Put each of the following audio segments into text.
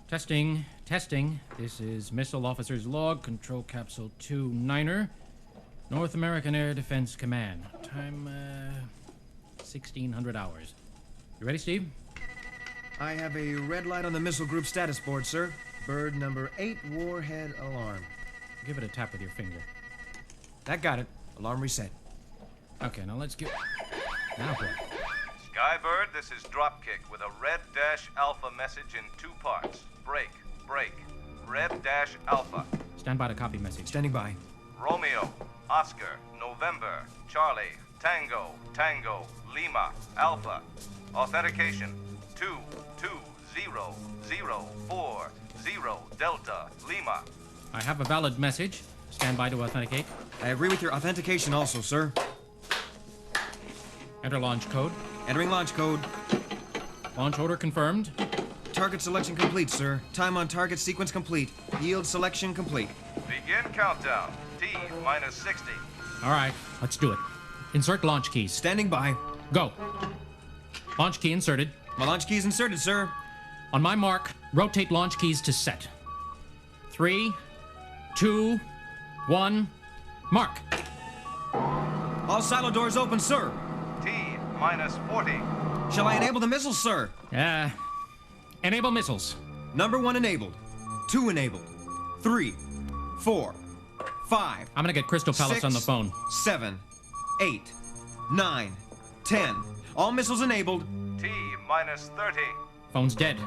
Testing, testing. This is Missile Officer's Log, Control Capsule 2-9er, North American Air Defense Command. Time, 1600 hours. You ready, Steve? I have a red light on the missile group status board, sir. Bird number 8, warhead alarm. Give it a tap with your finger. That got it. Alarm reset. Okay, now let's get... Now what? Skybird, this is Dropkick with a Red Dash Alpha message in 2 parts. Break, break. Red Dash Alpha. Stand by to copy message. Standing by. Romeo, Oscar, November, Charlie, Tango, Tango, Lima, Alpha. Authentication 22004 Delta, Lima. I have a valid message. Stand by to authenticate. I agree with your authentication also, sir. Enter launch code. Entering launch code. Launch order confirmed. Target selection complete, sir. Time on target sequence complete. Yield selection complete. Begin countdown. T minus 60. All right, let's do it. Insert launch keys. Standing by. Go. Launch key inserted. My launch key is inserted, sir. On my mark, rotate launch keys to set. 3, 2, 1, mark. All silo doors open, sir. T minus 40. Shall I enable the missiles, sir? Enable missiles. Number 1 enabled. 2 enabled. 3, 4, 5. I'm gonna get Crystal Palace 6, on the phone. 7, 8, 9, 10. All missiles enabled. T minus 30. Phone's dead.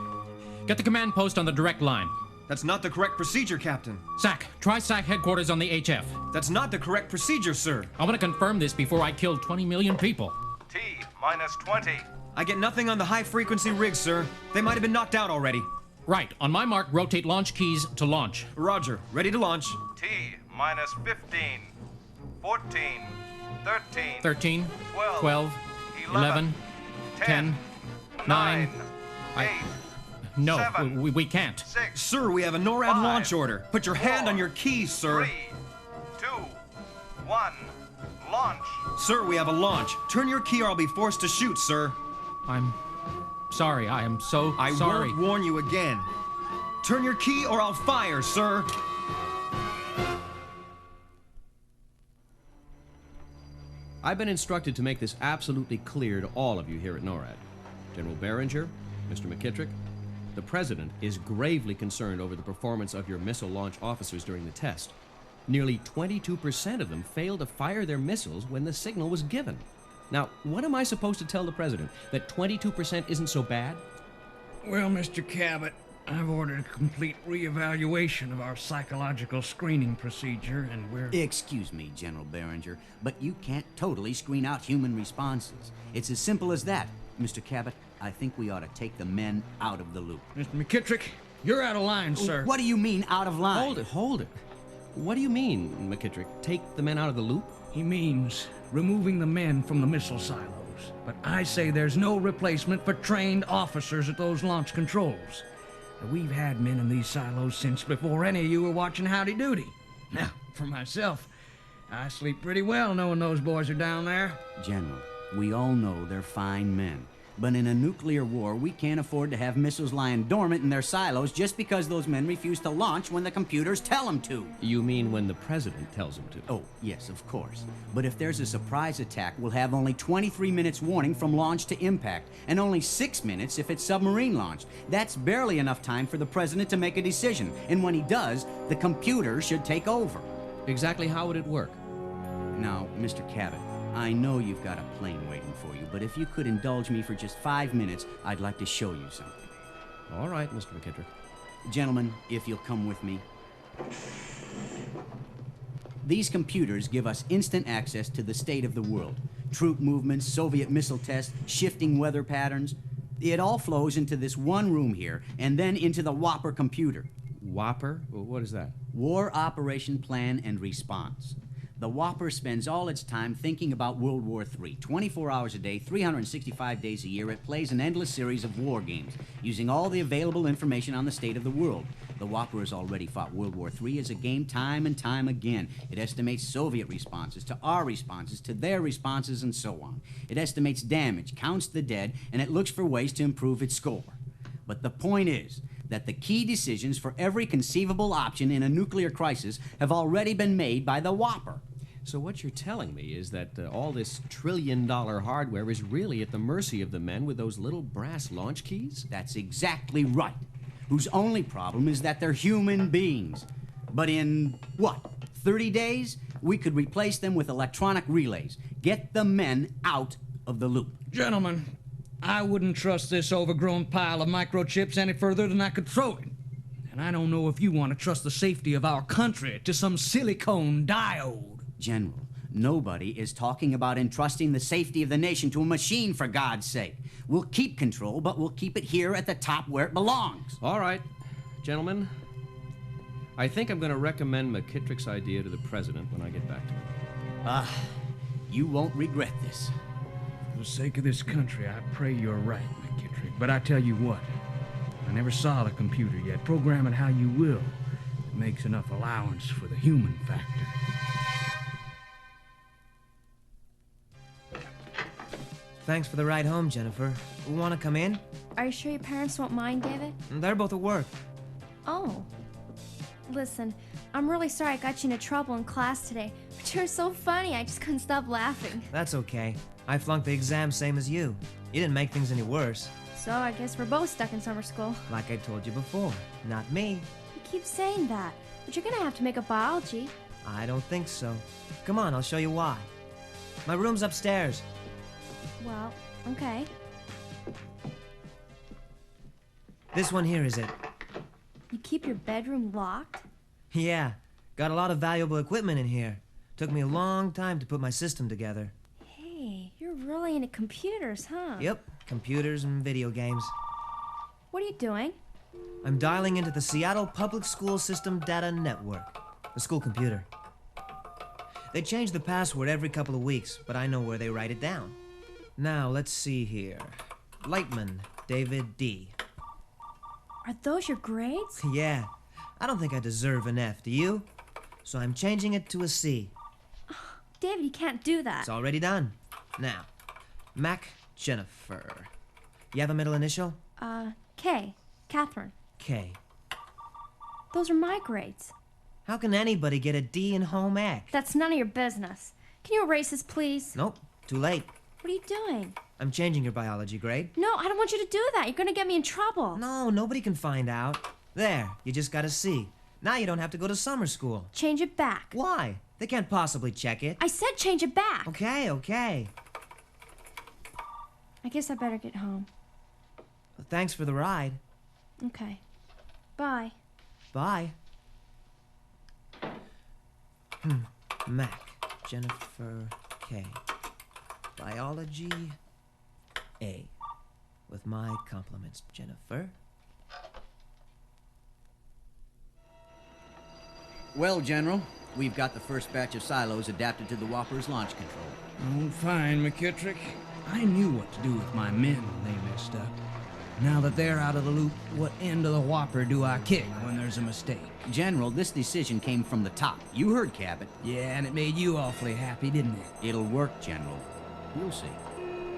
Get the command post on the direct line. That's not the correct procedure, Captain. SAC, try SAC headquarters on the HF. That's not the correct procedure, sir. I want to confirm this before I kill 20 million people. T minus 20. I get nothing on the high-frequency rigs, sir. They might have been knocked out already. Right, on my mark, rotate launch keys to launch. Roger. Ready to launch. T minus 15. 14. 13. 13, 12, 12, 11, 10, 9, 8. No, 7, we can't. 6. Sir, we have a NORAD 5, launch order. Put your hand on your keys, sir. 3, 2, 1. Launch. Sir, we have a launch. Turn your key or I'll be forced to shoot, sir. I'm sorry. I am so sorry. I won't warn you again. Turn your key or I'll fire, sir. I've been instructed to make this absolutely clear to all of you here at NORAD. General Behringer, Mr. McKittrick, the President is gravely concerned over the performance of your missile launch officers during the test. Nearly 22% of them failed to fire their missiles when the signal was given. Now, what am I supposed to tell the President? That 22% isn't so bad? Well, Mr. Cabot, I've ordered a complete reevaluation of our psychological screening procedure, and we're... Excuse me, General Behringer, but you can't totally screen out human responses. It's as simple as that. Mr. Cabot, I think we ought to take the men out of the loop. Mr. McKittrick, you're out of line, sir. What do you mean, out of line? Hold it. What do you mean, McKittrick? Take the men out of the loop? He means removing the men from the missile silos. But I say there's no replacement for trained officers at those launch controls. We've had men in these silos since before any of you were watching Howdy Doody. Now, for myself, I sleep pretty well knowing those boys are down there. General, we all know they're fine men. But in a nuclear war, we can't afford to have missiles lying dormant in their silos just because those men refuse to launch when the computers tell them to. You mean when the President tells them to? Oh, yes, of course. But if there's a surprise attack, we'll have only 23 minutes warning from launch to impact, and only 6 minutes if it's submarine launched. That's barely enough time for the President to make a decision, and when he does, the computer should take over. Exactly how would it work? Now, Mr. Cabot, I know you've got a plane waiting for you, but if you could indulge me for just 5 minutes, I'd like to show you something. All right, Mr. McKittrick. Gentlemen, if you'll come with me. These computers give us instant access to the state of the world. Troop movements, Soviet missile tests, shifting weather patterns. It all flows into this one room here, and then into the Whopper computer. Whopper? What is that? War Operation Plan and Response. The Whopper spends all its time thinking about World War III. 24 hours a day, 365 days a year, it plays an endless series of war games, using all the available information on the state of the world. The Whopper has already fought World War III as a game time and time again. It estimates Soviet responses to our responses to their responses and so on. It estimates damage, counts the dead, and it looks for ways to improve its score. But the point is, that the key decisions for every conceivable option in a nuclear crisis have already been made by the Whopper. So what you're telling me is that all this trillion-dollar hardware is really at the mercy of the men with those little brass launch keys? That's exactly right. Whose only problem is that they're human beings. But in, 30 days, we could replace them with electronic relays. Get the men out of the loop. Gentlemen, I wouldn't trust this overgrown pile of microchips any further than I could throw it. And I don't know if you want to trust the safety of our country to some silicone diode. General, nobody is talking about entrusting the safety of the nation to a machine, for God's sake. We'll keep control, but we'll keep it here at the top where it belongs. All right, gentlemen. I think I'm going to recommend McKittrick's idea to the president when I get back to him. You won't regret this. For the sake of this country, I pray you're right, McKittrick. But I tell you what, I never saw the computer yet. Program it how you will. It makes enough allowance for the human factor. Thanks for the ride home, Jennifer. Want to come in? Are you sure your parents won't mind, David? They're both at work. Oh. Listen, I'm really sorry I got you into trouble in class today, but you're so funny I just couldn't stop laughing. That's okay. I flunked the exam same as you. You didn't make things any worse. So I guess we're both stuck in summer school. Like I told you before, not me. You keep saying that, but you're gonna have to make up biology. I don't think so. Come on, I'll show you why. My room's upstairs. Well, okay. This one here is it. You keep your bedroom locked? Yeah, got a lot of valuable equipment in here. Took me a long time to put my system together. Hey, you're really into computers, huh? Yep, computers and video games. What are you doing? I'm dialing into the Seattle Public School System Data Network, the school computer. They change the password every couple of weeks, but I know where they write it down. Now, let's see here. Lightman, David D. Are those your grades? Yeah, I don't think I deserve an F, do you? So I'm changing it to a C. David, you can't do that. It's already done. Now, Mac Jennifer. You have a middle initial? K. Catherine. K. Those are my grades. How can anybody get a D in home ec? That's none of your business. Can you erase this, please? Nope, too late. What are you doing? I'm changing your biology grade. No, I don't want you to do that. You're gonna get me in trouble. No, nobody can find out. There, you just got a C. Now you don't have to go to summer school. Change it back. Why? They can't possibly check it. I said change it back. Okay. I guess I better get home. Well, thanks for the ride. Okay. Bye. Bye. Mac, Jennifer, K. Biology, A. With my compliments, Jennifer. Well, General, we've got the first batch of silos adapted to the Whopper's launch control. Oh, fine, McKittrick. I knew what to do with my men when they messed up. Now that they're out of the loop, what end of the Whopper do I kick when there's a mistake? General, this decision came from the top. You heard Cabot. Yeah, and it made you awfully happy, didn't it? It'll work, General. You'll see.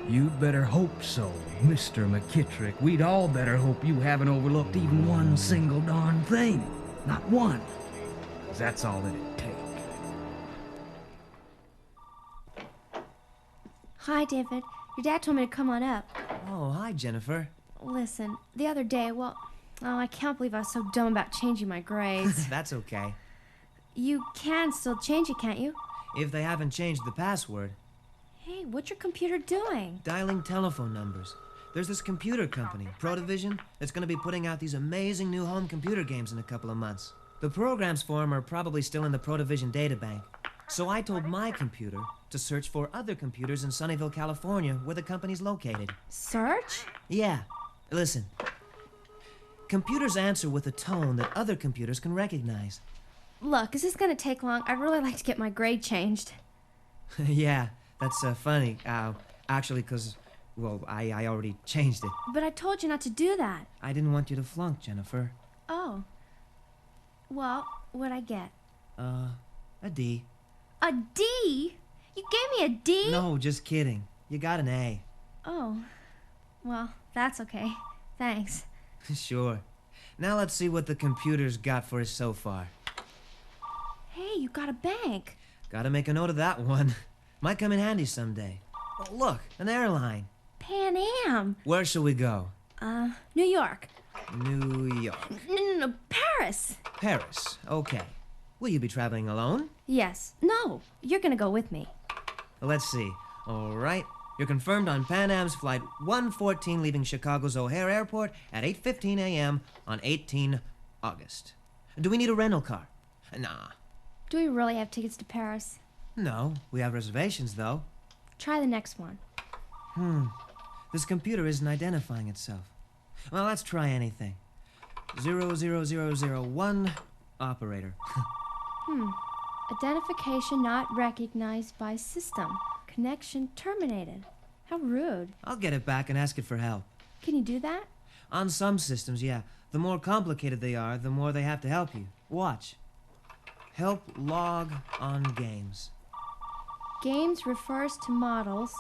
You'd better hope so, Mr. McKittrick. We'd all better hope you haven't overlooked even one single darn thing. Not one. 'Cause that's all it'd take. Hi, David. Your dad told me to come on up. Oh, hi, Jennifer. Listen, the other day, I can't believe I was so dumb about changing my grades. That's okay. You can still change it, can't you? If they haven't changed the password. Hey, what's your computer doing? Dialing telephone numbers. There's this computer company, Protovision, that's going to be putting out these amazing new home computer games in a couple of months. The programs for them are probably still in the Protovision databank. So I told my computer to search for other computers in Sunnyvale, California, where the company's located. Search? Yeah. Listen. Computers answer with a tone that other computers can recognize. Look, is this gonna take long? I'd really like to get my grade changed. Yeah, that's funny. Actually, because, I already changed it. But I told you not to do that. I didn't want you to flunk, Jennifer. Oh. Well, what'd I get? A D. A D? You gave me a D? No, just kidding. You got an A. Oh. Well, that's okay. Thanks. Sure. Now let's see what the computer's got for us so far. Hey, you got a bank. Gotta make a note of that one. Might come in handy someday. Oh, look, an airline. Pan Am. Where shall we go? New York. New York. No, Paris. Paris. Okay. Will you be traveling alone? Yes. No, you're gonna go with me. Well, let's see. All right. You're confirmed on Pan Am's flight 114 leaving Chicago's O'Hare Airport at 8:15 a.m. on 18 August. Do we need a rental car? Nah. Do we really have tickets to Paris? No. We have reservations, though. Try the next one. This computer isn't identifying itself. Well, let's try anything. 00001 operator. Identification not recognized by system. Connection terminated. How rude. I'll get it back and ask it for help. Can you do that? On some systems, yeah. The more complicated they are, the more they have to help you. Watch. Help log on games. Games refers to models,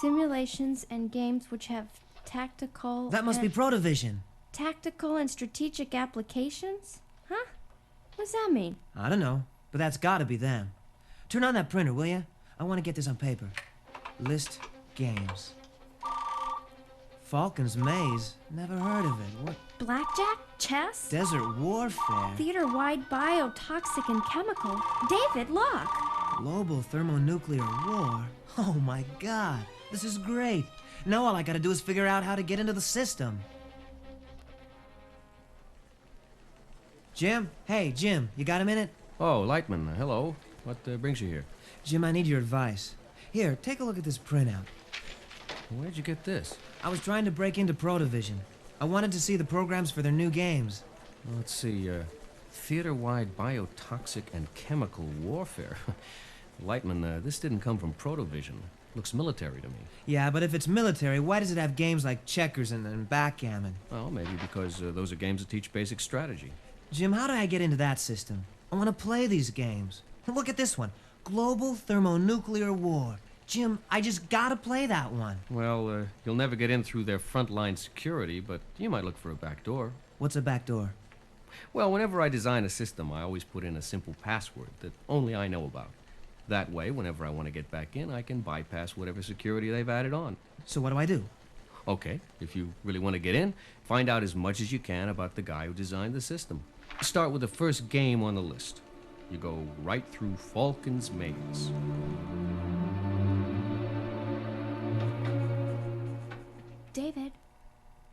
simulations, and games which have tactical... That must be Protovision. Tactical and strategic applications? Huh? What does that mean? I don't know, but that's gotta be them. Turn on that printer, will you? I want to get this on paper. List games. Falcon's Maze? Never heard of it. What? Blackjack? Chess? Desert Warfare? Theater-wide biotoxic and chemical. David, look! Global thermonuclear war? Oh my god, this is great. Now all I gotta do is figure out how to get into the system. Jim? Hey, Jim, you got a minute? Oh, Lightman, hello. What brings you here? Jim, I need your advice. Here, take a look at this printout. Where'd you get this? I was trying to break into Protovision. I wanted to see the programs for their new games. Well, let's see, theater-wide biotoxic and chemical warfare. Lightman, this didn't come from Protovision. Looks military to me. Yeah, but if it's military, why does it have games like checkers and backgammon? Well, maybe because those are games that teach basic strategy. Jim, how do I get into that system? I want to play these games. Look at this one. Global thermonuclear war. Jim, I just gotta play that one. Well, you'll never get in through their frontline security, but you might look for a back door. What's a back door? Well, whenever I design a system, I always put in a simple password that only I know about. That way, whenever I want to get back in, I can bypass whatever security they've added on. So what do I do? Okay, if you really want to get in, find out as much as you can about the guy who designed the system. Start with the first game on the list. You go right through Falcon's Maze.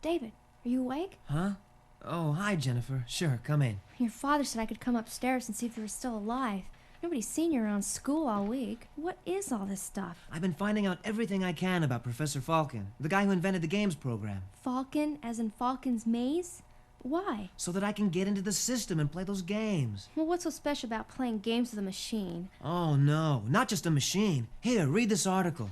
David, are you awake? Huh? Oh, hi, Jennifer. Sure, come in. Your father said I could come upstairs and see if you were still alive. Nobody's seen you around school all week. What is all this stuff? I've been finding out everything I can about Professor Falcon, the guy who invented the games program. Falcon, as in Falcon's Maze? Why? So that I can get into the system and play those games. Well, what's so special about playing games with a machine? Oh, no. Not just a machine. Here, read this article.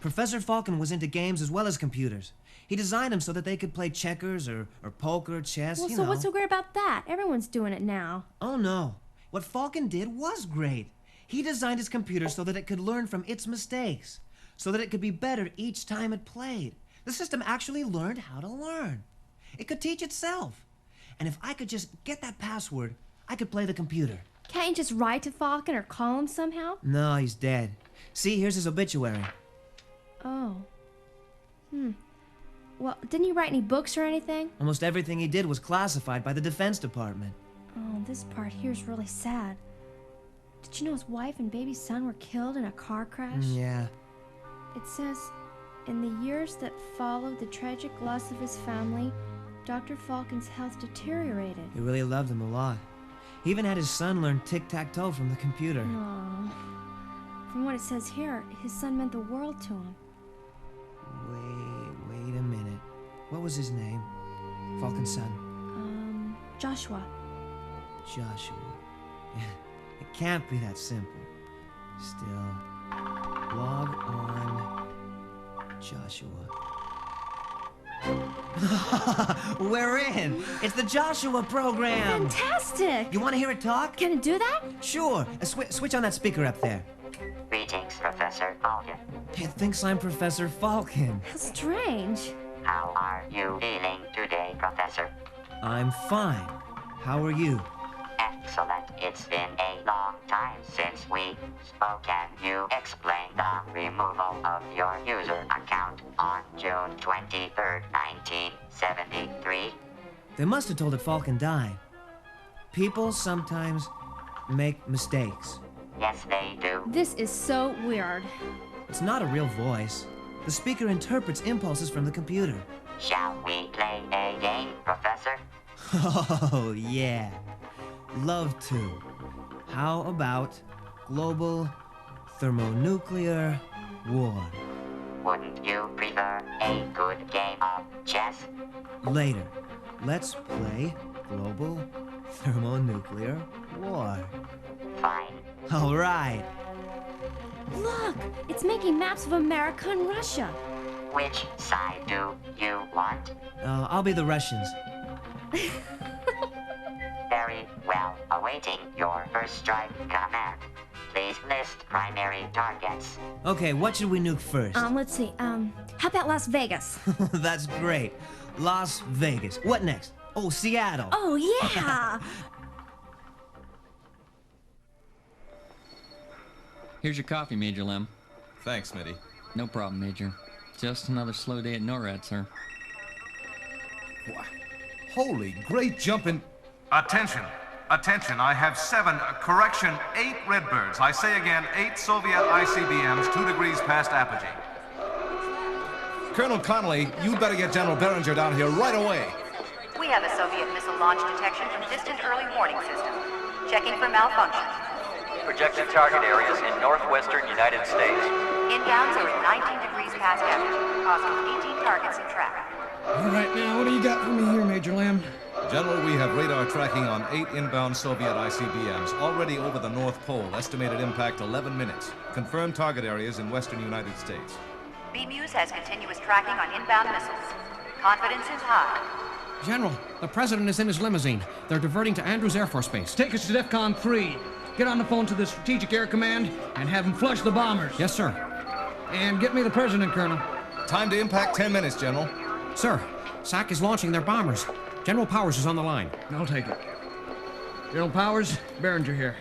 Professor Falcon was into games as well as computers. He designed them so that they could play checkers or poker, chess, Well, you so know. what's so great about that? Everyone's doing it now. Oh, no. What Falcon did was great. He designed his computer so that it could learn from its mistakes, so that it could be better each time it played. The system actually learned how to learn. It could teach itself. And if I could just get that password, I could play the computer. Can't you just write to Falcon or call him somehow? No, he's dead. See, here's his obituary. Oh. Well, didn't he write any books or anything? Almost everything he did was classified by the Defense Department. Oh, this part here's really sad. Did you know his wife and baby son were killed in a car crash? Yeah. It says, in the years that followed the tragic loss of his family, Dr. Falcon's health deteriorated. He really loved him a lot. He even had his son learn tic-tac-toe from the computer. Oh. From what it says here, his son meant the world to him. Wait a minute. What was his name? Falcon's son. Joshua. Joshua. It can't be that simple. Still. Log on Joshua. We're in! It's the Joshua program! Fantastic! You want to hear it talk? Can it do that? Sure. Switch on that speaker up there. Greetings, Professor Falcon. It thinks I'm Professor Falcon. How strange. How are you feeling today, Professor? I'm fine. How are you? Excellent. It's been a long time since we spoke. Can you explain the removal of your user account on June 23rd, 1973? They must have told it Falcon died. People sometimes make mistakes. Yes, they do. This is so weird. It's not a real voice. The speaker interprets impulses from the computer. Shall we play a game, Professor? Oh, yeah. Love to. How about global thermonuclear war? Wouldn't you prefer a good game of chess? Later, let's play global thermonuclear war. Fine. All right. Look, it's making maps of America and Russia. Which side do you want? I'll be the Russians. Very well. Awaiting your first strike command. Please list primary targets. Okay, what should we nuke first? Let's see. How about Las Vegas? That's great. Las Vegas. What next? Oh, Seattle. Oh, yeah! Here's your coffee, Major Lem. Thanks, Smitty. No problem, Major. Just another slow day at NORAD, sir. Holy, great jumping. Attention. Attention, I have 8 Redbirds. I say again, 8 Soviet ICBMs 2 degrees past apogee. Colonel Connolly, you'd better get General Berenger down here right away. We have a Soviet missile launch detection from distant early warning system. Checking for malfunction. Projected target areas in northwestern United States. Inbounds are at 19 degrees past apogee, causing 18 targets in traffic. All right, now, what do you got for me here, Major Lamb? General, we have radar tracking on 8 inbound Soviet ICBMs already over the North Pole. Estimated impact 11 minutes. Confirmed target areas in western United States. BMUS has continuous tracking on inbound missiles. Confidence is high. General, the President is in his limousine. They're diverting to Andrews Air Force Base. Take us to DEFCON 3. Get on the phone to the Strategic Air Command and have them flush the bombers. Yes, sir. And get me the President, Colonel. Time to impact 10 minutes, General. Sir, SAC is launching their bombers. General Powers is on the line. I'll take it. General Powers, Berenger here.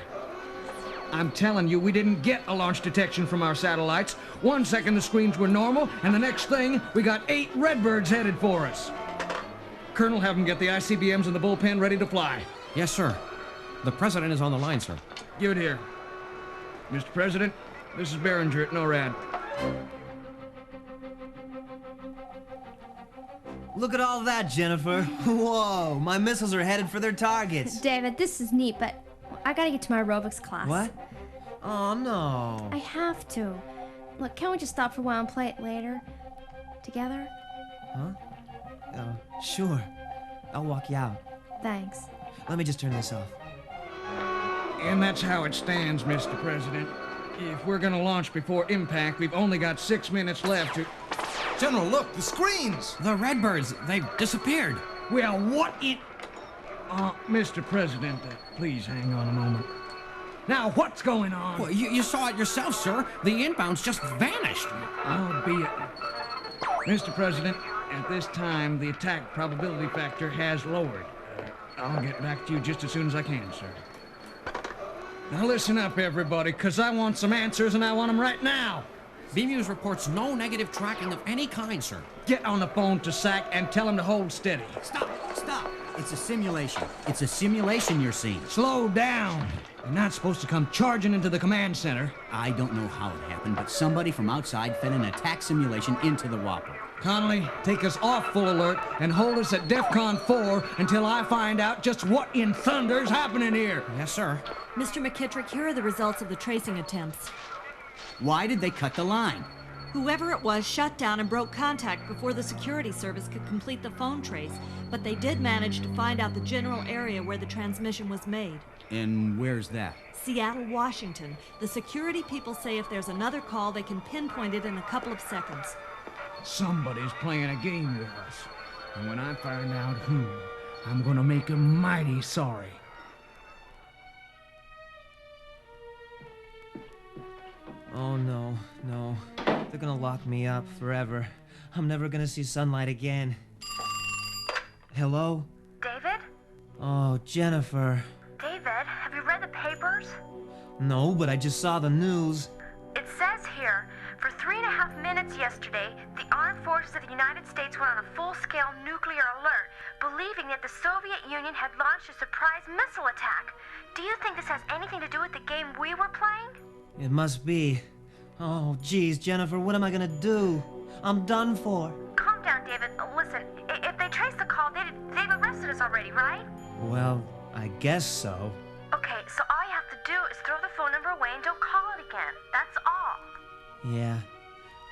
I'm telling you, we didn't get a launch detection from our satellites. 1 second the screens were normal, and the next thing, we got 8 Redbirds headed for us. Colonel, have them get the ICBMs in the bullpen ready to fly. Yes, sir. The President is on the line, sir. Give it here. Mr. President, this is Berenger at NORAD. Look at all that, Jennifer. Whoa, my missiles are headed for their targets. David, this is neat, but I gotta get to my aerobics class. What? Oh, no. I have to. Look, can't we just stop for a while and play it later? Together? Huh? Sure. I'll walk you out. Thanks. Let me just turn this off. And that's how it stands, Mr. President. If we're gonna launch before impact, we've only got 6 minutes left to... General, look, the screens! The Redbirds, they've disappeared. Well, what in... Mr. President, please hang on a moment. Now, what's going on? Well, you saw it yourself, sir. The inbounds just vanished. I'll be it. Mr. President, at this time, the attack probability factor has lowered. I'll get back to you just as soon as I can, sir. Now listen up, everybody, because I want some answers, and I want them right now. BMUS reports no negative tracking of any kind, sir. Get on the phone to SAC and tell them to hold steady. Stop! Stop! It's a simulation. It's a simulation you're seeing. Slow down. You're not supposed to come charging into the command center. I don't know how it happened, but somebody from outside fed an attack simulation into the Whopper. Connolly, take us off full alert and hold us at DEFCON 4 until I find out just what in thunder's happening here. Yes, sir. Mr. McKittrick, here are the results of the tracing attempts. Why did they cut the line? Whoever it was shut down and broke contact before the security service could complete the phone trace, but they did manage to find out the general area where the transmission was made. And where's that? Seattle, Washington. The security people say if there's another call, they can pinpoint it in a couple of seconds. Somebody's playing a game with us. And when I find out who, I'm gonna make them mighty sorry. Oh, no. They're gonna lock me up forever. I'm never gonna see sunlight again. Hello? David? Oh, Jennifer. David, have you read the papers? No, but I just saw the news. It says here, for 3.5 minutes yesterday, the armed forces of the United States went on a full-scale nuclear alert, believing that the Soviet Union had launched a surprise missile attack. Do you think this has anything to do with the game we were playing? It must be. Oh, geez, Jennifer, what am I gonna do? I'm done for. Calm down, David. Listen, if they traced the call, they've arrested us already, right? Well, I guess so. Okay, so all you have to do is throw the phone number away and don't call it again. That's all. Yeah.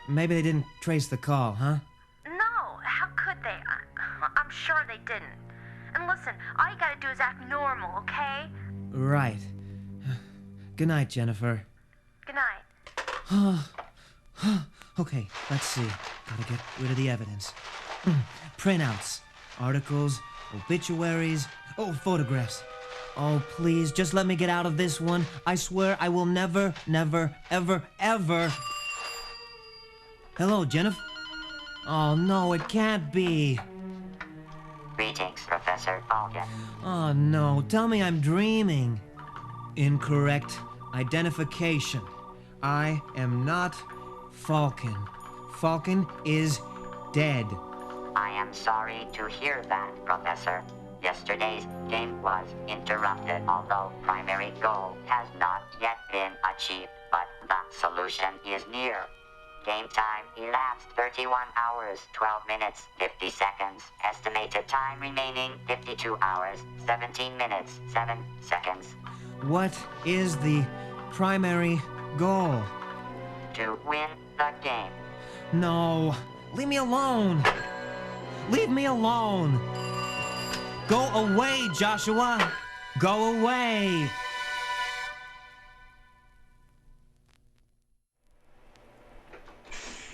Maybe they didn't trace the call, huh? No, how could they? I'm sure they didn't. And listen, all you gotta do is act normal, okay? Right. Good night, Jennifer. Good night. Okay, let's see. Gotta get rid of the evidence. Printouts, articles, obituaries, photographs. Oh, please, just let me get out of this one. I swear I will never, ever. Hello, Jennifer? Oh, no, it can't be. Greetings, Professor Falcon. Oh, no, tell me I'm dreaming. Incorrect identification. I am not Falcon. Falcon is dead. I am sorry to hear that, Professor. Yesterday's game was interrupted, although primary goal has not yet been achieved, but the solution is near. Game time elapsed 31 hours, 12 minutes, 50 seconds. Estimated time remaining 52 hours, 17 minutes, 7 seconds. What is the primary goal? To win the game. No, leave me alone. Leave me alone. Go away, Joshua. Go away.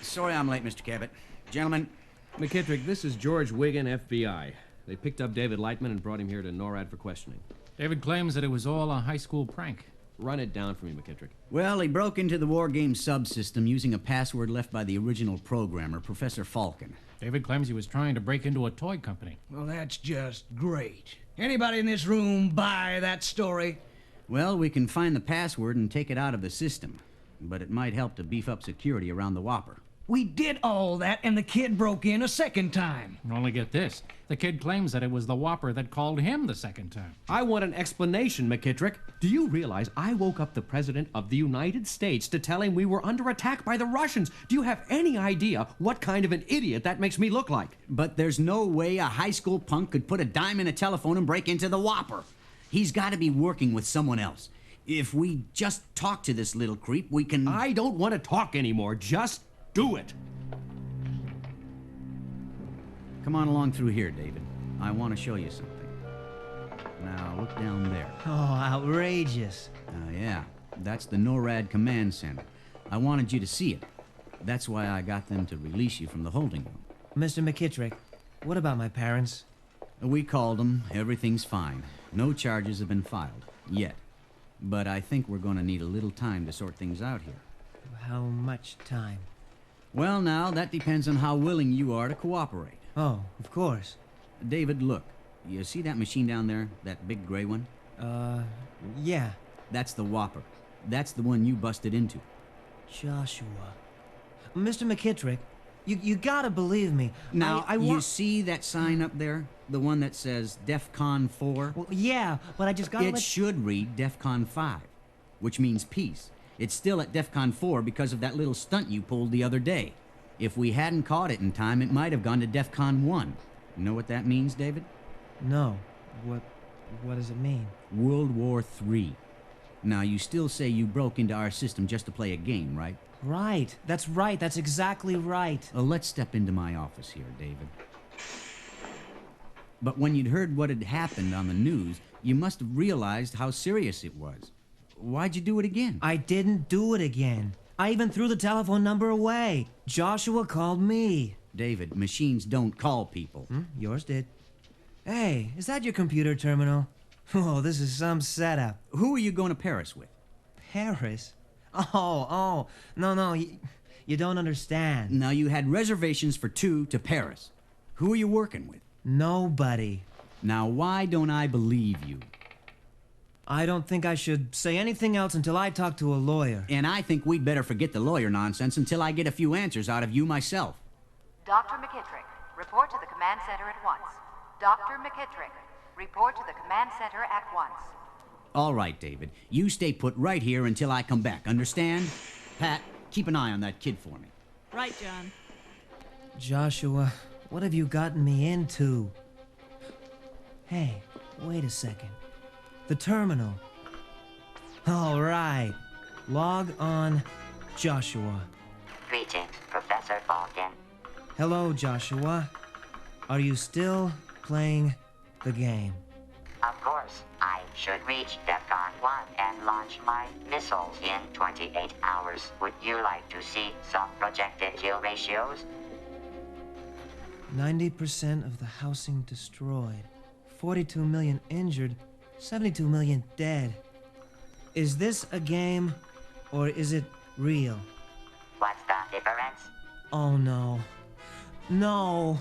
Sorry I'm late, Mr. Cabot. Gentlemen. McKittrick, this is George Wigan, FBI. They picked up David Lightman and brought him here to NORAD for questioning. David claims that it was all a high school prank. Run it down for me, McKittrick. Well, he broke into the WarGames subsystem using a password left by the original programmer, Professor Falcon. David claims he was trying to break into a toy company. Well, that's just great. Anybody in this room buy that story? Well, we can find the password and take it out of the system, but it might help to beef up security around the Whopper. We did all that, and the kid broke in a second time. And only get this. The kid claims that it was the Whopper that called him the second time. I want an explanation, McKittrick. Do you realize I woke up the President of the United States to tell him we were under attack by the Russians? Do you have any idea what kind of an idiot that makes me look like? But there's no way a high school punk could put a dime in a telephone and break into the Whopper. He's got to be working with someone else. If we just talk to this little creep, we can... I don't want to talk anymore. Just do it. Come on along through here, David. I want to show you something. Now, look down there. Oh, outrageous. Yeah. That's the NORAD command center. I wanted you to see it. That's why I got them to release you from the holding room. Mr. McKittrick, what about my parents? We called them. Everything's fine. No charges have been filed. Yet. But I think we're going to need a little time to sort things out here. How much time? Well, now, that depends on how willing you are to cooperate. Oh, of course. David, look. You see that machine down there? That big gray one? Yeah. That's the Whopper. That's the one you busted into. Joshua. Mr. McKittrick, you gotta believe me. Now, you see that sign up there? The one that says DEFCON 4? Well, yeah, but I just gotta It should read DEFCON 5, which means peace. It's still at DEFCON 4 because of that little stunt you pulled the other day. If we hadn't caught it in time, it might have gone to DEFCON 1. You know what that means, David? No. What does it mean? World War III. Now, you still say you broke into our system just to play a game, right? Right. That's right. That's exactly right. Let's step into my office here, David. But when you'd heard what had happened on the news, you must have realized how serious it was. Why'd you do it again? I didn't do it again. I even threw the telephone number away. Joshua called me. David, machines don't call people. Yours did. Hey, is that your computer terminal? Oh, this is some setup. Who are you going to Paris with? Paris? Oh, no, you don't understand. Now, you had reservations for 2 to Paris. Who are you working with? Nobody. Now, why don't I believe you? I don't think I should say anything else until I talk to a lawyer. And I think we'd better forget the lawyer nonsense until I get a few answers out of you myself. Dr. McKittrick, report to the command center at once. Dr. McKittrick, report to the command center at once. All right, David. You stay put right here until I come back, understand? Pat, keep an eye on that kid for me. Right, John. Joshua, what have you gotten me into? Hey, wait a second. The terminal. All right. Log on, Joshua. Greetings, Professor Falcon. Hello, Joshua. Are you still playing the game? Of course, I should reach DEFCON 1 and launch my missiles in 28 hours. Would you like to see some projected kill ratios? 90% of the housing destroyed. 42 million injured. 72 million dead. Is this a game, or is it real? What's the difference? Oh no. No!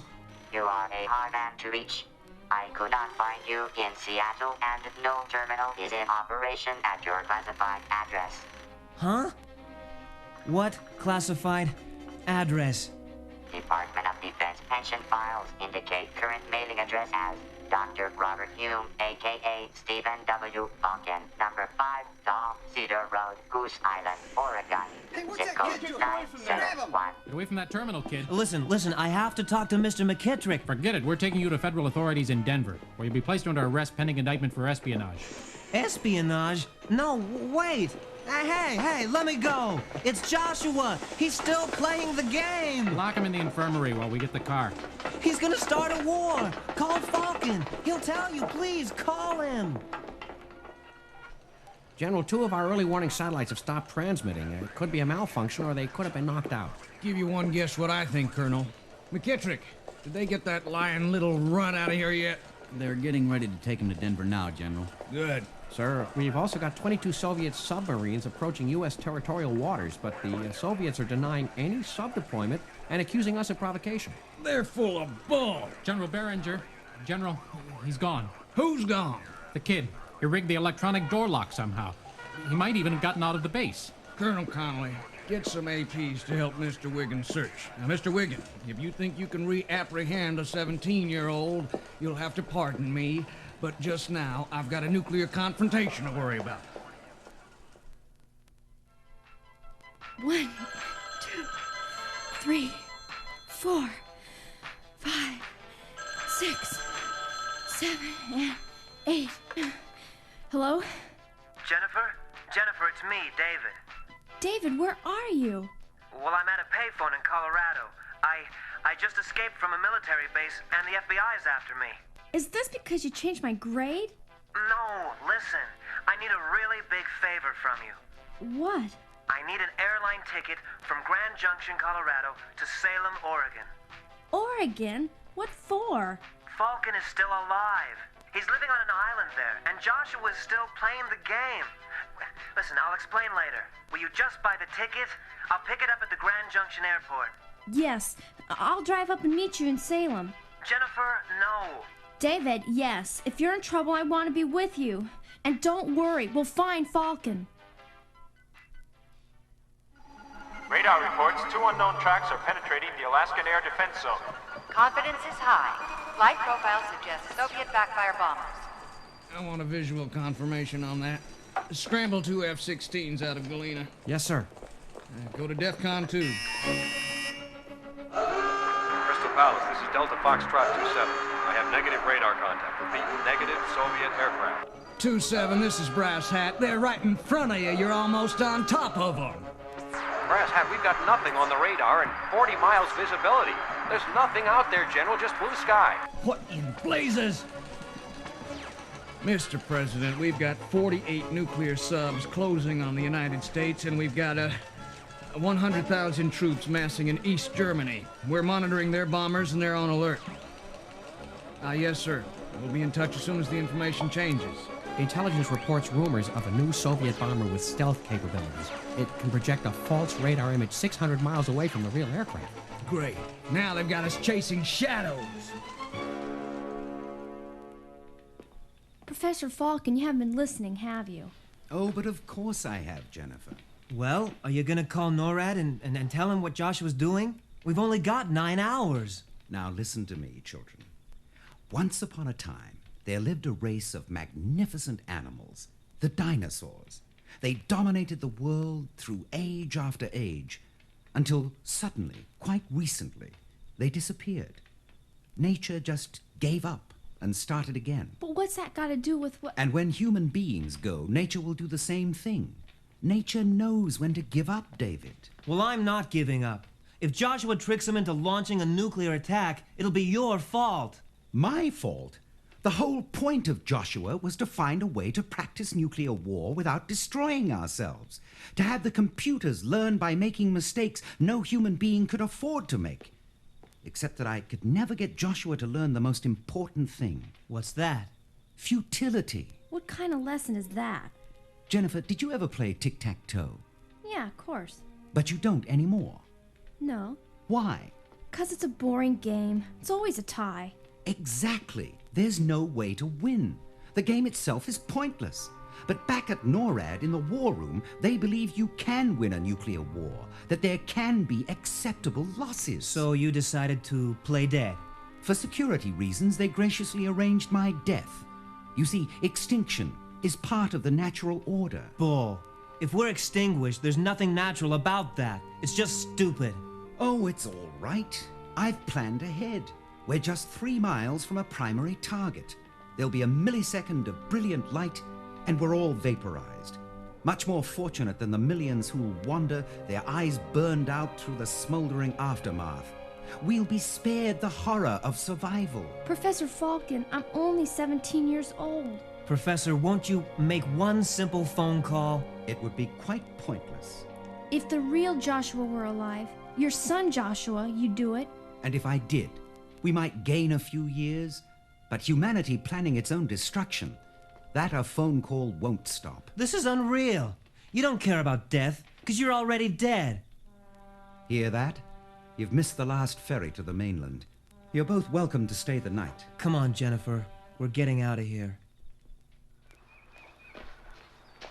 You are a hard man to reach. I could not find you in Seattle, and no terminal is in operation at your classified address. Huh? What classified address? Department of Defense pension files indicate current mailing address as Dr. Robert Hume, a.k.a. Stephen W. Falcon, number 5, Tall Cedar Road, Goose Island, Oregon. Zip code 971. Get away from that terminal, kid. Listen, I have to talk to Mr. McKittrick. Forget it. We're taking you to federal authorities in Denver, where you'll be placed under arrest pending indictment for espionage. Espionage? No, wait! Hey, let me go! It's Joshua! He's still playing the game! Lock him in the infirmary while we get the car. He's gonna start a war! Call Falcon! He'll tell you, please, call him! General, 2 of our early warning satellites have stopped transmitting. It could be a malfunction, or they could have been knocked out. Give you one guess what I think, Colonel. McKittrick, did they get that lying little runt out of here yet? They're getting ready to take him to Denver now, General. Good. Sir, we've also got 22 Soviet submarines approaching U.S. territorial waters, but the Soviets are denying any sub-deployment and accusing us of provocation. They're full of bull. General Behringer. General, he's gone. Who's gone? The kid. He rigged the electronic door lock somehow. He might even have gotten out of the base. Colonel Connolly, get some APs to help Mr. Wiggins search. Now, Mr. Wiggins, if you think you can reapprehend a 17-year-old, you'll have to pardon me. But just now, I've got a nuclear confrontation to worry about. 1, 2, 3, 4, 5, 6, 7, and 8. Hello? Jennifer, it's me, David. David, where are you? Well, I'm at a payphone in Colorado. I just escaped from a military base, and the FBI's after me. Is this because you changed my grade? No, listen. I need a really big favor from you. What? I need an airline ticket from Grand Junction, Colorado to Salem, Oregon. Oregon? What for? Falcon is still alive. He's living on an island there, and Joshua's still playing the game. Listen, I'll explain later. Will you just buy the ticket? I'll pick it up at the Grand Junction Airport. Yes. I'll drive up and meet you in Salem. Jennifer, no. David, yes. If you're in trouble, I want to be with you. And don't worry, we'll find Falcon. Radar reports 2 unknown tracks are penetrating the Alaskan air defense zone. Confidence is high. Flight profile suggests Soviet backfire bombers. I want a visual confirmation on that. Scramble 2 F-16s out of Galena. Yes, sir. Go to DEFCON 2. Crystal Palace, this is Delta Foxtrot 27. I have negative radar contact. Repeat, negative Soviet aircraft. 2-7, this is Brass Hat. They're right in front of you. You're almost on top of them. Brass Hat, we've got nothing on the radar and 40 miles visibility. There's nothing out there, General, just blue sky. What in blazes? Mr. President, we've got 48 nuclear subs closing on the United States, and we've got 100,000 troops massing in East Germany. We're monitoring their bombers, and they're on alert. Yes, sir. We'll be in touch as soon as the information changes. Intelligence reports rumors of a new Soviet bomber with stealth capabilities. It can project a false radar image 600 miles away from the real aircraft. Great. Now they've got us chasing shadows. Professor Falcon, you haven't been listening, have you? Oh, but of course I have, Jennifer. Well, are you gonna call NORAD and tell him what Joshua's doing? We've only got 9 hours. Now listen to me, children. Once upon a time, there lived a race of magnificent animals, the dinosaurs. They dominated the world through age after age, until suddenly, quite recently, they disappeared. Nature just gave up and started again. But what's that got to do with what... And when human beings go, nature will do the same thing. Nature knows when to give up, David. Well, I'm not giving up. If Joshua tricks him into launching a nuclear attack, it'll be your fault. My fault? The whole point of Joshua was to find a way to practice nuclear war without destroying ourselves. To have the computers learn by making mistakes no human being could afford to make. Except that I could never get Joshua to learn the most important thing. What's that? Futility. What kind of lesson is that? Jennifer, did you ever play tic-tac-toe? Yeah, of course. But you don't anymore. No. Why? 'Cause it's a boring game. It's always a tie. Exactly. There's no way to win. The game itself is pointless. But back at NORAD in the war room, they believe you can win a nuclear war, that there can be acceptable losses. So you decided to play dead? For security reasons, they graciously arranged my death. You see, extinction is part of the natural order. Bull. If we're extinguished, there's nothing natural about that. It's just stupid. Oh, it's all right. I've planned ahead. We're just 3 miles from a primary target. There'll be a millisecond of brilliant light, and we're all vaporized. Much more fortunate than the millions who'll wander, their eyes burned out through the smoldering aftermath. We'll be spared the horror of survival. Professor Falcon, I'm only 17 years old. Professor, won't you make one simple phone call? It would be quite pointless. If the real Joshua were alive, your son Joshua, you'd do it. And if I did, we might gain a few years, but humanity planning its own destruction, that a phone call won't stop. This is unreal. You don't care about death, because you're already dead. Hear that? You've missed the last ferry to the mainland. You're both welcome to stay the night. Come on, Jennifer. We're getting out of here.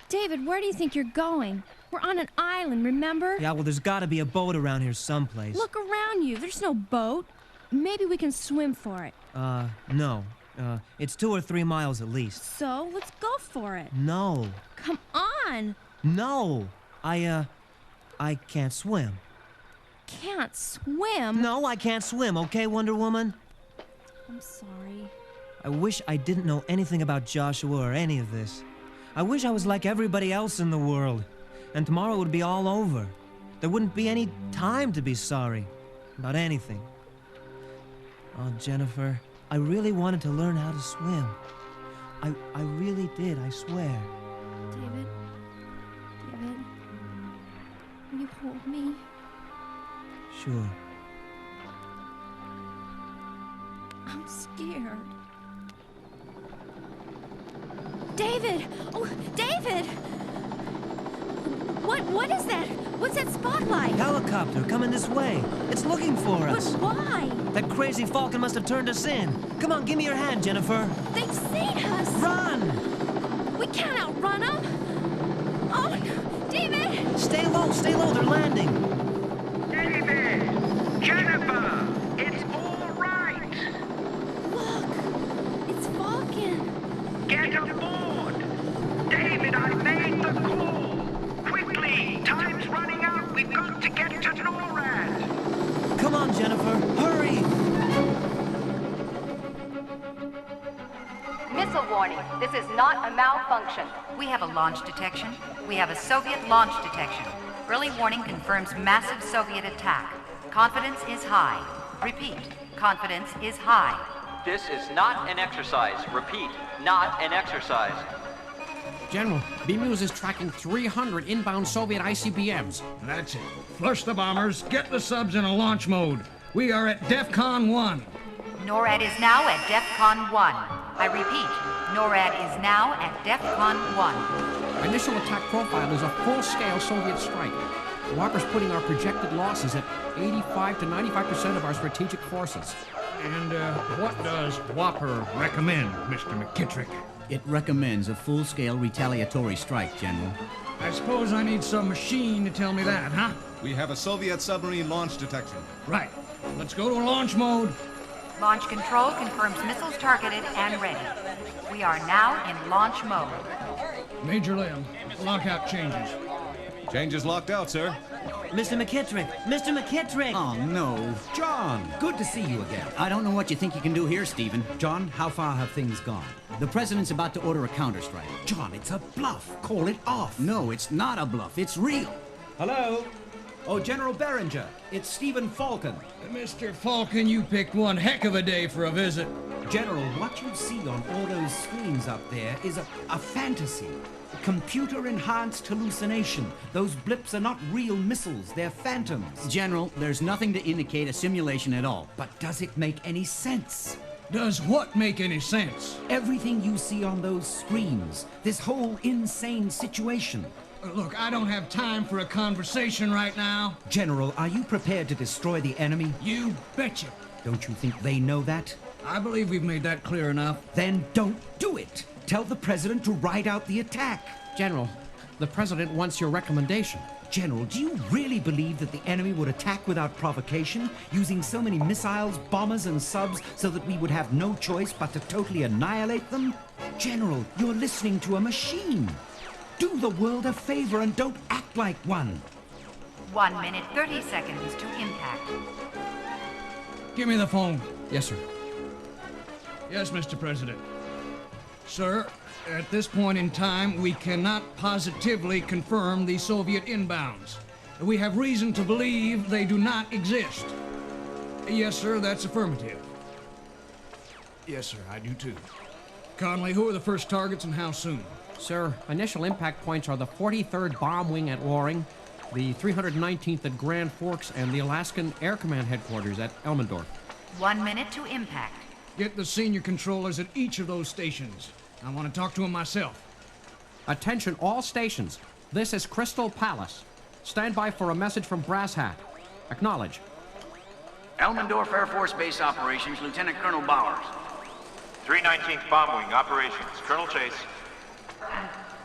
David, where do you think you're going? We're on an island, remember? Yeah, well, there's got to be a boat around here someplace. Look around you. There's no boat. Maybe we can swim for it. No. It's 2 or 3 miles at least. So, let's go for it. No. Come on. No. I can't swim. Can't swim? No, I can't swim, okay, Wonder Woman? I'm sorry. I wish I didn't know anything about Joshua or any of this. I wish I was like everybody else in the world, and tomorrow would be all over. There wouldn't be any time to be sorry about anything. Oh, Jennifer, I really wanted to learn how to swim. I really did, I swear. David, will you hold me? Sure. I'm scared. David! Oh, David! What is that? What's that spotlight? Helicopter coming this way. It's looking for us. But why? That crazy Falcon must have turned us in. Come on, give me your hand, Jennifer. They've seen us. Run! We can't outrun them. Oh, no. David! Stay low, they're landing. David! Jennifer! It's all right! Look, it's Falcon. Get aboard! David, I made the call! Quickly! Time's running out! We've got to get to NORAD! Come on, Jennifer, hurry! Missile warning. This is not a malfunction. We have a launch detection. We have a Soviet launch detection. Early warning confirms massive Soviet attack. Confidence is high. Repeat, confidence is high. This is not an exercise. Repeat, not an exercise. General, B-Muse is tracking 300 inbound Soviet ICBMs. That's it. Flush the bombers, get the subs in a launch mode. We are at DEFCON 1. NORAD is now at DEFCON 1. I repeat, NORAD is now at DEFCON 1. Our initial attack profile is a full-scale Soviet strike. Whopper's putting our projected losses at 85 to 95% of our strategic forces. And what does Whopper recommend, Mr. McKittrick? It recommends a full-scale retaliatory strike, General. I suppose I need some machine to tell me that, huh? We have a Soviet submarine launch detection. Right. Let's go to launch mode. Launch control confirms missiles targeted and ready. We are now in launch mode. Major Lim, lockout changes. Changes locked out, sir. Mr. McKittrick! Mr. McKittrick! Oh, no. John, good to see you again. I don't know what you think you can do here, Stephen. John, how far have things gone? The president's about to order a counterstrike. John, it's a bluff. Call it off. No, it's not a bluff. It's real. Hello? Oh, General Berenger, it's Stephen Falcon. Mr. Falcon, you picked one heck of a day for a visit. General, what you see on all those screens up there is a fantasy. Computer-enhanced hallucination. Those blips are not real missiles, they're phantoms. General, there's nothing to indicate a simulation at all. But does it make any sense? Does what make any sense? Everything you see on those screens. This whole insane situation. Look, I don't have time for a conversation right now. General, are you prepared to destroy the enemy? You betcha. Don't you think they know that? I believe we've made that clear enough. Then don't do it. Tell the president to ride out the attack. General, the president wants your recommendation. General, do you really believe that the enemy would attack without provocation, using so many missiles, bombers, and subs so that we would have no choice but to totally annihilate them? General, you're listening to a machine. Do the world a favor and don't act like one. 1 minute, 30 seconds to impact. Give me the phone. Yes, sir. Yes, Mr. President. Sir, at this point in time, we cannot positively confirm the Soviet inbounds. We have reason to believe they do not exist. Yes, sir, that's affirmative. Yes, sir, I do too. Conley, who are the first targets and how soon? Sir, initial impact points are the 43rd Bomb Wing at Loring, the 319th at Grand Forks, and the Alaskan Air Command headquarters at Elmendorf. 1 minute to impact. Get the senior controllers at each of those stations. I want to talk to them myself. Attention all stations. This is Crystal Palace. Stand by for a message from Brass Hat. Acknowledge. Elmendorf Air Force Base Operations, Lieutenant Colonel Bowers. 319th Bomb Wing Operations, Colonel Chase.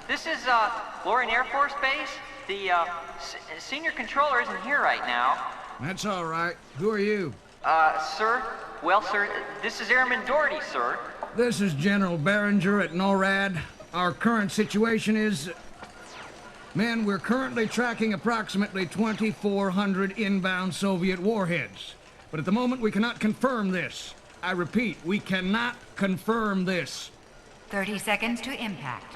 This is, Loring Air Force Base. The, senior controller isn't here right now. That's all right. Who are you? Sir? Well, sir, this is Airman Doherty, sir. This is General Berenger at NORAD. Our current situation is... Men, we're currently tracking approximately 2,400 inbound Soviet warheads. But at the moment, we cannot confirm this. I repeat, we cannot confirm this. 30 seconds to impact.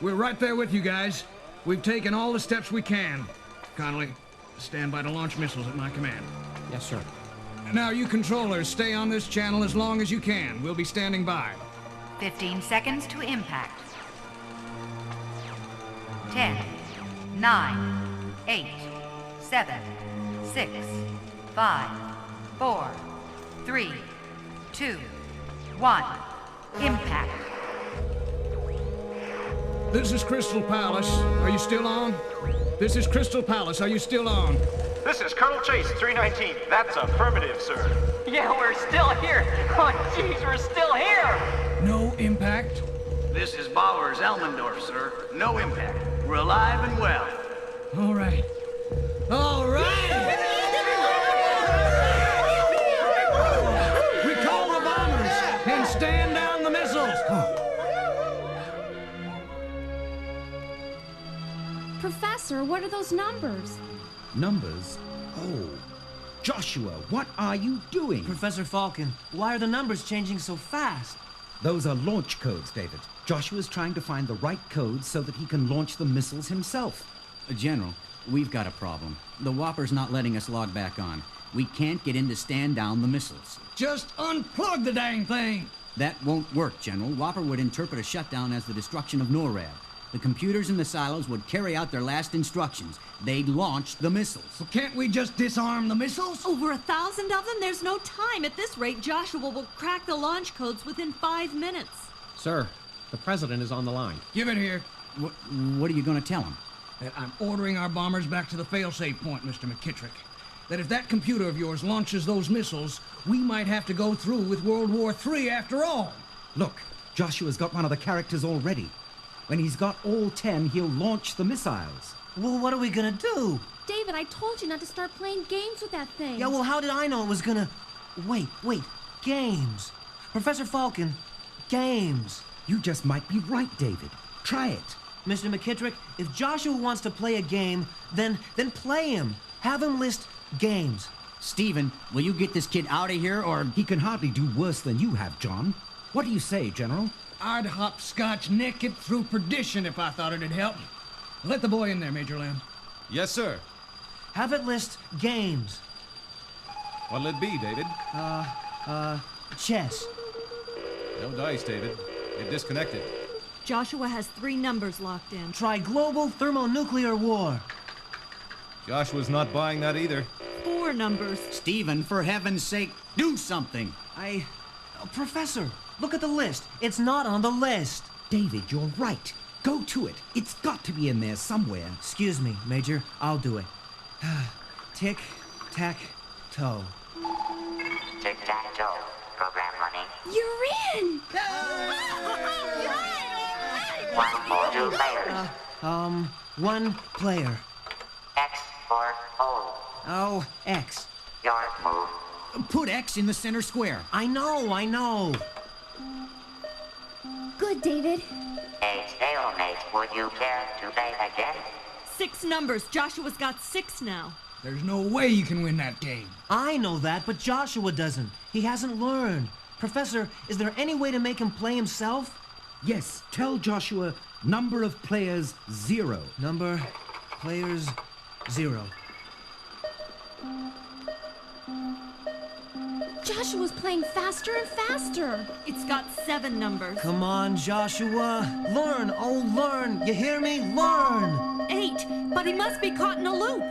We're right there with you guys. We've taken all the steps we can. Connolly, stand by to launch missiles at my command. Yes, sir. Now, you controllers, stay on this channel as long as you can. We'll be standing by. 15 seconds to impact. 10, 9, 8, 7, 6, 5, 4, 3, 2, 1. Impact. This is Crystal Palace. Are you still on? This is Crystal Palace. Are you still on? This is Colonel Chase, 319th. That's affirmative, sir. Yeah, we're still here. Oh, jeez, we're still here. No impact? This is Bowers, Elmendorf, sir. No impact. We're alive and well. All right. All right! Recall the bombers and stand down the missiles. Professor, what are those numbers? Numbers? Oh. Joshua, what are you doing? Professor Falcon, why are the numbers changing so fast? Those are launch codes, David. Joshua's trying to find the right codes so that he can launch the missiles himself. General, we've got a problem. The Whopper's not letting us log back on. We can't get in to stand down the missiles. Just unplug the dang thing! That won't work, General. Whopper would interpret a shutdown as the destruction of NORAD. The computers in the silos would carry out their last instructions. They'd launch the missiles. Well, can't we just disarm the missiles? Over 1,000 of them? There's no time. At this rate, Joshua will crack the launch codes within 5 minutes. Sir, the president is on the line. Give it here. What are you going to tell him? That I'm ordering our bombers back to the failsafe point, Mr. McKittrick. That if that computer of yours launches those missiles, we might have to go through with World War III after all. Look, Joshua's got one of the characters already. When he's got all 10, he'll launch the missiles. Well, what are we gonna do? David, I told you not to start playing games with that thing. Yeah, well, how did I know it was gonna... Wait, games. Professor Falcon, games. You just might be right, David. Try it. Mr. McKittrick, if Joshua wants to play a game, then play him. Have him list games. Stephen, will you get this kid out of here, or... He can hardly do worse than you have, John. What do you say, General? I'd hopscotch naked through perdition if I thought it'd help. Let the boy in there, Major Lamb. Yes, sir. Have it list games. What'll it be, David? Chess. No dice, David. It disconnected. Joshua has 3 numbers locked in. Try global thermonuclear war. Joshua's not buying that either. 4 numbers. Stephen, for heaven's sake, do something. Professor, look at the list. It's not on the list. David, you're right. Go to it. It's got to be in there somewhere. Excuse me, Major. I'll do it. Tic-tac-toe. Tic-tac-toe. Program running. You're in! 1 or 2 players. 1 player. X or O. Oh, X. Your move. Put X in the center square. I know. Good, David. A stalemate. Would you care to play again? 6 numbers. Joshua's got 6 now. There's no way you can win that game. I know that, but Joshua doesn't. He hasn't learned. Professor, is there any way to make him play himself? Yes, tell Joshua number of players 0. Number players 0. Joshua's playing faster and faster. It's got 7 numbers. Come on, Joshua. Learn, learn. You hear me? Learn. 8, but he must be caught in a loop.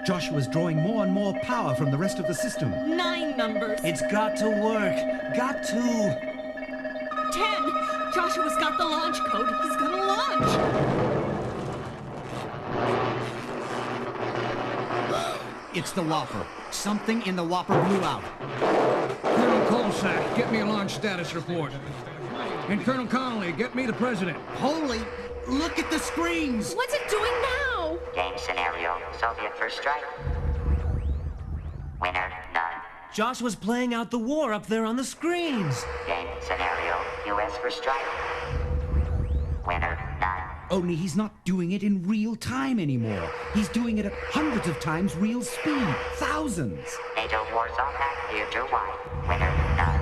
Joshua's drawing more and more power from the rest of the system. 9 numbers. It's got to work. Got to. 10. Joshua's got the launch code. He's gonna launch. It's the Whopper. Something in the Whopper blew out. Colonel Colsack, get me a launch status report. And Colonel Connolly, get me the president. Holy, look at the screens! What's it doing now? Game scenario. Soviet first strike. Winner, none. Joshua's playing out the war up there on the screens. Game scenario. US first strike. Winner, none. Only he's not doing it in real time anymore. He's doing it at hundreds of times real speed. Thousands. NATO Warsaw Pact future-wide. Winner, none.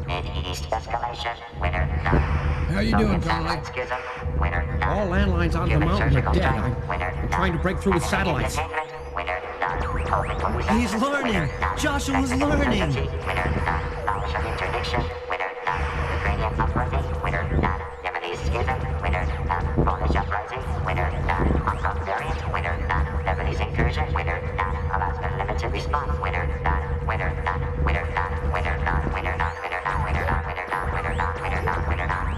Mid-East escalation. Winner, none. How you doing, Connolly? Schism. Winner, none. All landlines on the Human mountain are surgical dead. strike. Winner, I'm none. trying to break through with Enemy satellites. containment. Winner, none. Total He's learning. Joshua's learning. Winner, none. Knowledge of interdiction. Winner, none. Ukrainian uprising. Winner, none. Yemenese schism. Winner, none. Polish uprising. Winner, none. Hong Kong variant. Winner, none. Lebanese incursion. Winner, none. Alaska limited response. Winner, none. Winner, none. Winner, none. Winner, none. Winner, none. Winner, none. Winner, none. Winner, none. Winner, none. Winner, none. Winner, none.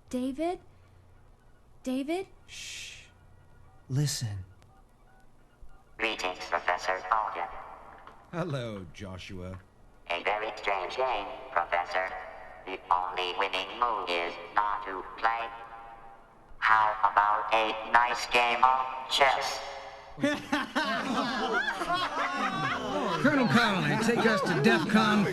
David? David? Shh. Listen. Greetings, Professor Falcon. Hello, Joshua. A very strange game, Professor. The only winning move is not to play. How about a nice game of chess? Colonel Connolly, take us to DEF CON 5.